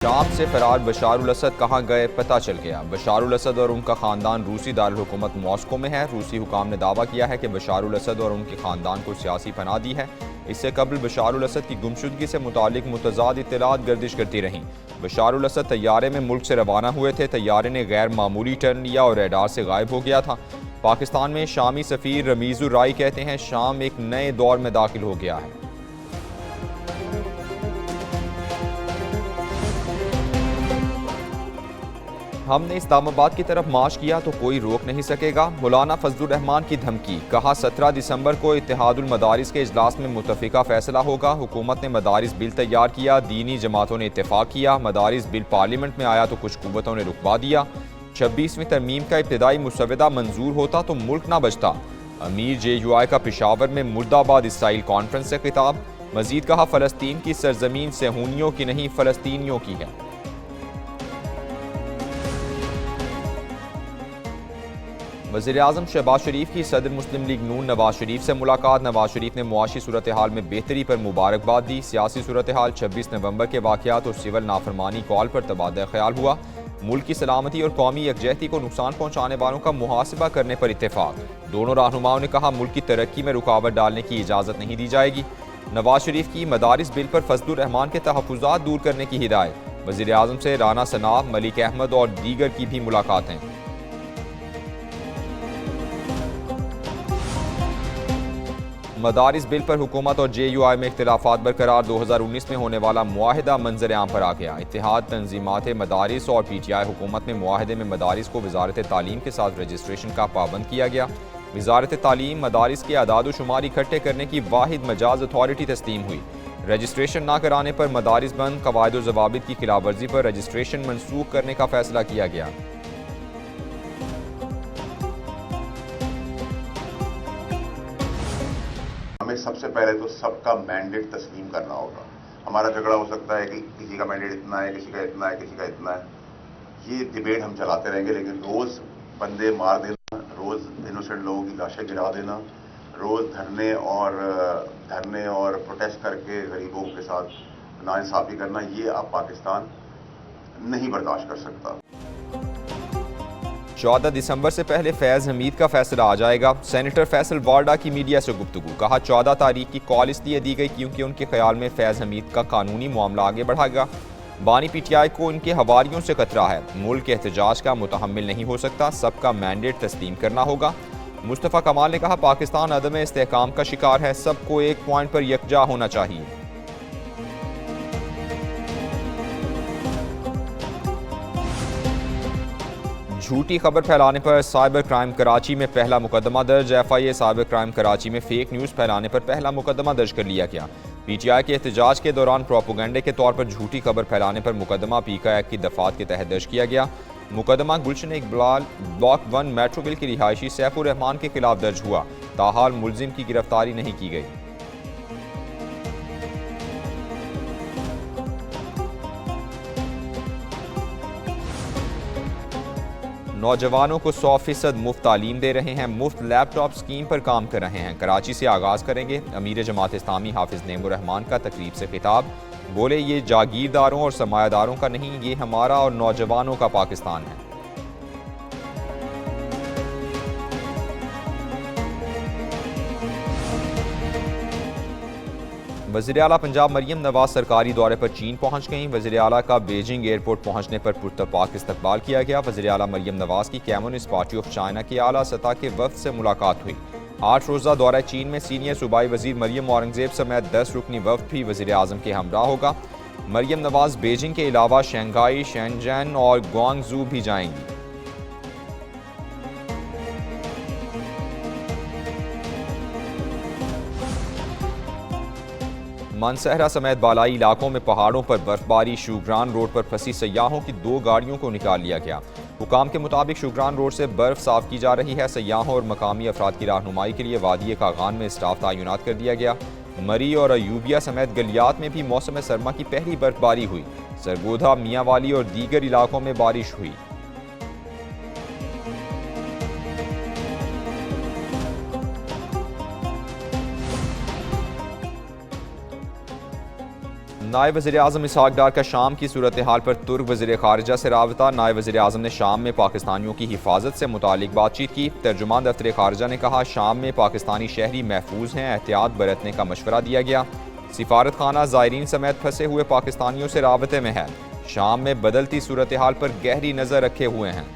शाम से फरार बशार उल असद कहाँ गए पता चल गया। बशार उल असद और उनका ख़ानदान रूसी दारुल हुकूमत मॉस्को में है। रूसी हुकाम ने दावा किया है कि बशार उल असद और उनके ख़ानदान को सियासी पनाह दी है। इससे कबल बशार उल असद की गुमशुदगी से मुतालिक मुतज़ाद इत्तलात गर्दिश करती रहीं। बशार उल असद तैयारे में मुल्क से रवाना हुए थे। तैयारे ने गैर मामूली टर्न लिया और रडार से गायब हो गया था। पाकिस्तान में शामी सफ़ीर रमीज़ुर राई कहते हैं, शाम एक नए दौर में दाखिल हो गया है। हमने इस्लामाबाद की तरफ मार्च किया तो कोई रोक नहीं सकेगा। मौलाना फजलुर रहमान की धमकी, कहा 17 दिसंबर को इत्तेहादुल मदारिस के इजलास में मुतफ़िका फैसला होगा। हुकूमत ने मदारिस बिल तैयार किया, दीनी जमातों ने इत्तेफाक किया। मदारिस बिल पार्लियामेंट में आया तो कुछ कुव्वतों ने रुकवा दिया। 26वीं तरमीम का इब्तदाई मुसवदा मंजूर होता तो मुल्क ना बचता। अमीर JUI का पेशावर में मुर्दाबाद इसराइल कॉन्फ्रेंस से खिताब। मजीद कहा, फ़लस्तीन की सरजमीन सेहूनियों की नहीं फ़लस्तीनियों की है। वज़ीर-ए-आज़म शहबाज शरीफ की सदर मुस्लिम लीग नून नवाज शरीफ से मुलाकात। नवाज शरीफ ने मुआशी सूरत हाल में बेहतरी पर मुबारकबाद दी। सियासी सूरत हाल, 26 नवंबर के वाक़यात और सिविल नाफरमानी कॉल पर तबादला ख्याल हुआ। मुल्क की सलामती और कौमी यकजहती को नुकसान पहुँचाने वालों का मुहासिबा करने पर इत्तेफाक। दोनों रहनुमाओं ने कहा, मुल्क की तरक्की में रुकावट डालने की इजाज़त नहीं दी जाएगी। नवाज शरीफ की मदारिस बिल पर फजलुर रहमान के तहफ़्फ़ुज़ात दूर करने की हिदायत। वज़ीर-ए-आज़म से राना सनाब, मलिक अहमद और दीगर की भी मुलाकातें। मदारिस बिल पर हुकूमत और JUI में इख्तिलाफात बरकरार। 2019 में होने वाला मुआहिदा मंजर आम पर आ गया। इत्तेहाद तंजीमात मदारिस और PTI हुकूमत में मुआहिदे में मदारिस को वजारत तालीम के साथ रजिस्ट्रेशन का पाबंद किया गया। वजारत तालीम मदारिस के अदाद शुमार इकट्ठे करने की वाहिद मजाज अथॉरिटी तस्लीम हुई। रजिस्ट्रेशन न कराने पर मदारिस बंद। कवायद व ज़वाबित की खिलाफवर्जी पर रजिस्ट्रेशन मनसूख करने का फैसला किया गया। हमें सबसे पहले तो सबका मैंडेट तस्लीम करना होगा। हमारा झगड़ा हो सकता है कि किसी का मैंडेट इतना है, किसी का इतना है, किसी का इतना है। ये डिबेट हम चलाते रहेंगे, लेकिन रोज बंदे मार देना, रोज इनोसेंट लोगों की लाशें गिरा देना, रोज धरने और प्रोटेस्ट करके गरीबों के साथ नाइंसाफी करना, ये अब पाकिस्तान नहीं बर्दाश्त कर सकता। 14 दिसंबर से पहले फैज़ हमीद का फैसला आ जाएगा। सेनेटर फैसल वार्डा की मीडिया से गुफ्तगू, कहा 14 तारीख की कॉल इसलिए दी गई क्योंकि उनके ख्याल में फैज़ हमीद का कानूनी मामला आगे बढ़ाएगा। बानी PTI को इनके हवारियों से खतरा है। मुल्क के एहतजाज का मुतहम्मिल नहीं हो सकता, सबका मैंडेट तस्लीम करना होगा। मुस्तफ़ा कमाल ने कहा, पाकिस्तान अदम इस्तेहकाम का शिकार है, सबको एक पॉइंट पर यकजा होना चाहिए। झूठी खबर फैलाने पर साइबर क्राइम कराची में पहला मुकदमा दर्ज। FIA साइबर क्राइम कराची में फेक न्यूज़ फैलाने पर पहला मुकदमा दर्ज कर लिया गया। PTI के एहतजाज के दौरान प्रोपोगंडे के तौर पर झूठी खबर फैलाने पर मुकदमा पीका एक्ट की दफात के तहत दर्ज किया गया। मुकदमा गुलशन इकबाल ब्लॉक 1 मेट्रोविल की रिहायशी सैफुर रहमान के खिलाफ दर्ज हुआ। ताहाल मुलजिम की गिरफ्तारी नहीं की गई। नौजवानों को 100% मुफ्त तालीम दे रहे हैं। मुफ्त लैपटॉप स्कीम पर काम कर रहे हैं। कराची से आगाज़ करेंगे। अमीर जमात इस्लामी हाफिज नेमुर रहमान का तकरीब से खिताब, बोले ये जागीरदारों और सरमायादारों का नहीं, ये हमारा और नौजवानों का पाकिस्तान है। वज़ीर आला पंजाब मरियम नवाज सरकारी दौरे पर चीन पहुंच गईं। वज़ीर आला का बीजिंग एयरपोर्ट पहुंचने पर पुरतपाक इस्तकबाल किया गया। वज़ीर आला मरियम नवाज की कम्युनिस्ट पार्टी ऑफ चाइना के आला सतह के वफ़द से मुलाकात हुई। 8 रोज़ा दौरा चीन में सीनियर सूबाई वज़ीर मरियम औरंगज़ेब समेत 10 रुकनी वफ़द भी वज़ीर आज़म के हमरा होगा। मरियम नवाज बीजिंग के अलावा शंघाई, शेंजन और ग्वांगझू भी जाएंगी। मानसहरा समेत बालाई इलाकों में पहाड़ों पर बर्फबारी। शुगरान रोड पर फंसी सयाहों की 2 गाड़ियों को निकाल लिया गया। हुकाम के मुताबिक शुगरान रोड से बर्फ साफ की जा रही है। सयाहों और मकामी अफराद की रहनुमाई के लिए वादी कागान में स्टाफ तैनात कर दिया गया। मरी और अयूबिया समेत गलियात में भी मौसम सरमा की पहली बर्फबारी हुई। सरगोधा, मियांवाली और दीगर इलाकों में बारिश हुई। नायब वज़ीर-ए-आज़म इसहाक डार का शाम की सूरत हाल पर तुर्क वज़ीर ख़ारिजा से राबता। नायब वज़ीर-ए-आज़म ने शाम में पाकिस्तानियों की हिफाजत से मुतालिक बातचीत की। तर्जुमान दफ्तर ख़ारिजा ने कहा, शाम में पाकिस्तानी शहरी महफूज हैं, एहतियात बरतने का मशवरा दिया गया। सिफारत खाना ज़ायरीन समेत फंसे हुए पाकिस्तानियों से राबते में है। शाम में बदलती सूरत हाल पर गहरी नज़र रखे हुए हैं।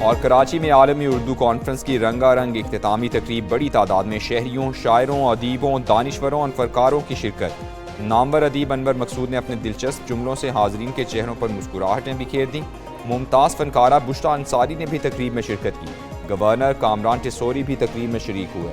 और कराची में आलमी उर्दू कॉन्फ्रेंस की रंगारंग इख्तितामी तकरीब, बड़ी तादाद में शहरियों, शायरों, अदीबों, दानिश्वरों और फनकारों की शिरकत। नामवर अदीब अनवर मकसूद ने अपने दिलचस्प जुमलों से हाजरीन के चेहरों पर मुस्कुराहटें बिखेर दी। मुमताज़ फनकारा बुशरा अंसारी ने भी तकरीब में शिरकत की। गवर्नर कामरान टिसोरी भी तकरीब में शरीक हुए।